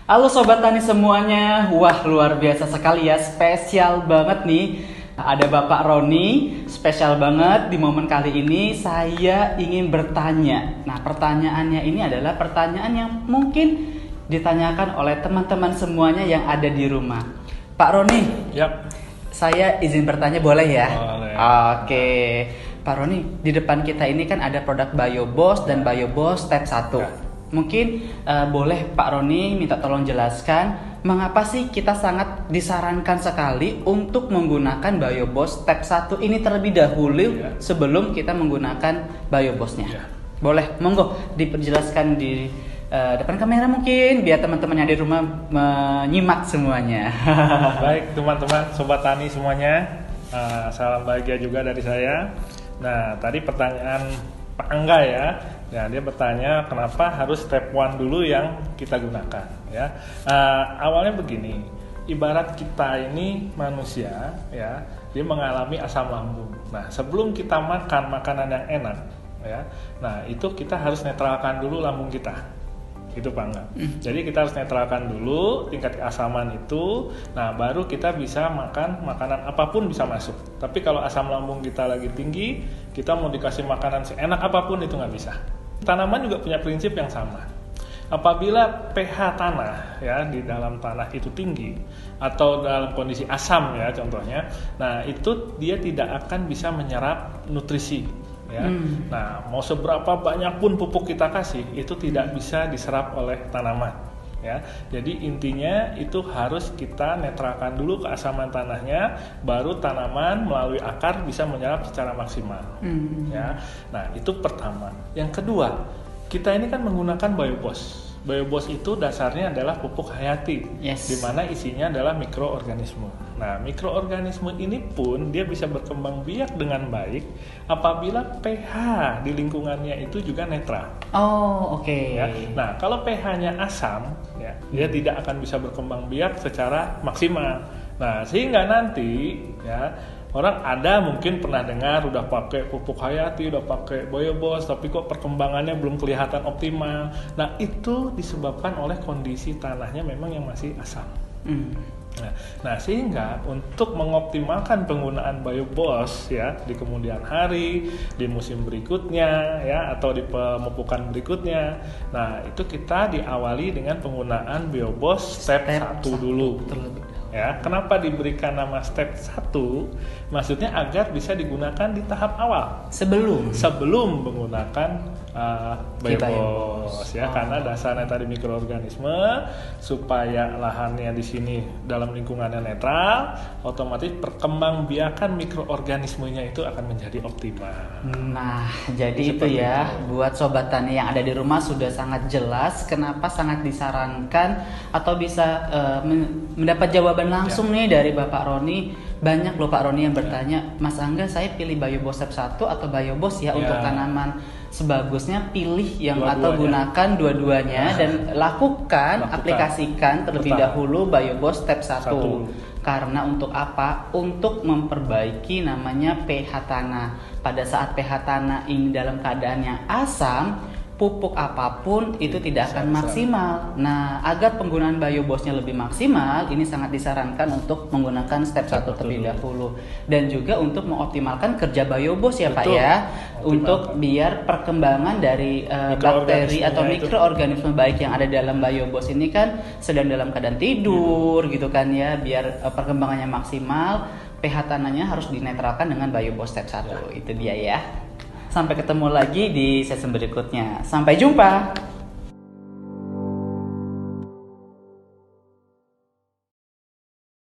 Halo Sobat Tani semuanya, wah luar biasa sekali ya, spesial banget nih. Ada Bapak Roni, spesial banget di momen kali ini saya ingin bertanya. Nah pertanyaannya ini adalah pertanyaan yang mungkin ditanyakan oleh teman-teman semuanya yang ada di rumah. Pak Roni, Yap. saya izin bertanya boleh ya? Boleh. Oke, Pak Roni, di depan kita ini kan ada produk BioBoss dan BioBoss Step 1. Ya. Mungkin boleh Pak Roni minta tolong jelaskan mengapa sih kita sangat disarankan sekali untuk menggunakan BioBoss Step 1 ini terlebih dahulu Ya. sebelum kita menggunakan BioBoss-nya. Ya. Boleh, monggo diperjelaskan di depan kamera mungkin biar teman-teman yang di rumah menyimak semuanya. Baik teman-teman, Sobat Tani semuanya, salam bahagia juga dari saya. Nah tadi pertanyaan Pak Angga ya. Nah, dia bertanya kenapa harus step 1 dulu yang kita gunakan ya. Awalnya begini, ibarat kita ini manusia ya, dia mengalami asam lambung. Nah, sebelum kita makan makanan yang enak ya, nah itu kita harus netralkan dulu lambung kita. Itu Pak Angga. Jadi kita harus netralkan dulu tingkat keasaman itu. Nah, baru kita bisa makan makanan apapun bisa masuk. Tapi kalau asam lambung kita lagi tinggi, kita mau dikasih makanan seenak apapun itu nggak bisa. Tanaman juga punya prinsip yang sama. Apabila pH tanah ya di dalam tanah itu tinggi atau dalam kondisi asam ya contohnya, nah itu dia tidak akan bisa menyerap nutrisi ya. Nah, mau seberapa banyak pun pupuk kita kasih itu tidak bisa diserap oleh tanaman ya. Jadi intinya itu harus kita netralkan dulu keasaman tanahnya, baru tanaman melalui akar bisa menyerap secara maksimal ya. Nah, itu pertama. Yang kedua, kita ini kan menggunakan BioBoss. BioBoss itu dasarnya adalah pupuk hayati, Yes. di mana isinya adalah mikroorganisme. Nah, mikroorganisme ini pun dia bisa berkembang biak dengan baik apabila pH di lingkungannya itu juga netral. Oh, oke. Ya. Nah, kalau pH-nya asam, ya, dia tidak akan bisa berkembang biak secara maksimal. Nah, sehingga nanti, ya, orang ada mungkin pernah dengar udah pakai pupuk hayati, udah pakai BioBoss, tapi kok perkembangannya belum kelihatan optimal. Nah, itu disebabkan oleh kondisi tanahnya memang yang masih asam. Nah, sehingga untuk mengoptimalkan penggunaan BioBoss ya di kemudian hari, di musim berikutnya ya atau di pemupukan berikutnya. Nah, itu kita diawali dengan penggunaan BioBoss step 1 dulu. Ya, kenapa diberikan nama step 1? Maksudnya agar bisa digunakan di tahap awal. Sebelum menggunakan BioBoss ya, karena dasarnya tadi mikroorganisme supaya lahannya di sini dalam lingkungannya netral, otomatis perkembangbiakan mikroorganismenya itu akan menjadi optimal. Nah, jadi itu ya, buat Sobat Tani yang ada di rumah sudah sangat jelas kenapa sangat disarankan atau bisa mendapat jawaban langsung nih dari Bapak Roni. Banyak loh Pak Roni yang bertanya, Mas Angga saya pilih BioBoss Step 1 atau BioBoss ya untuk tanaman. Sebagusnya pilih yang atau gunakan dua-duanya dan lakukan, aplikasikan terlebih dahulu BioBoss Step 1. Karena untuk apa? Untuk memperbaiki namanya pH tanah. Pada saat pH tanah ini dalam keadaan yang asam, pupuk apapun itu tidak akan maksimal. Nah, agar penggunaan BioBoss-nya lebih maksimal, ini sangat disarankan untuk menggunakan step 1 terlebih dahulu. Dan juga untuk mengoptimalkan kerja BioBoss ya Pak ya, untuk biar perkembangan dari bakteri atau mikroorganisme baik yang ada dalam BioBoss ini kan sedang dalam keadaan tidur gitu kan ya, biar perkembangannya maksimal, pH tanahnya harus dinetralkan dengan BioBoss step 1. Itu dia ya. Sampai ketemu lagi di sesi berikutnya. Sampai jumpa.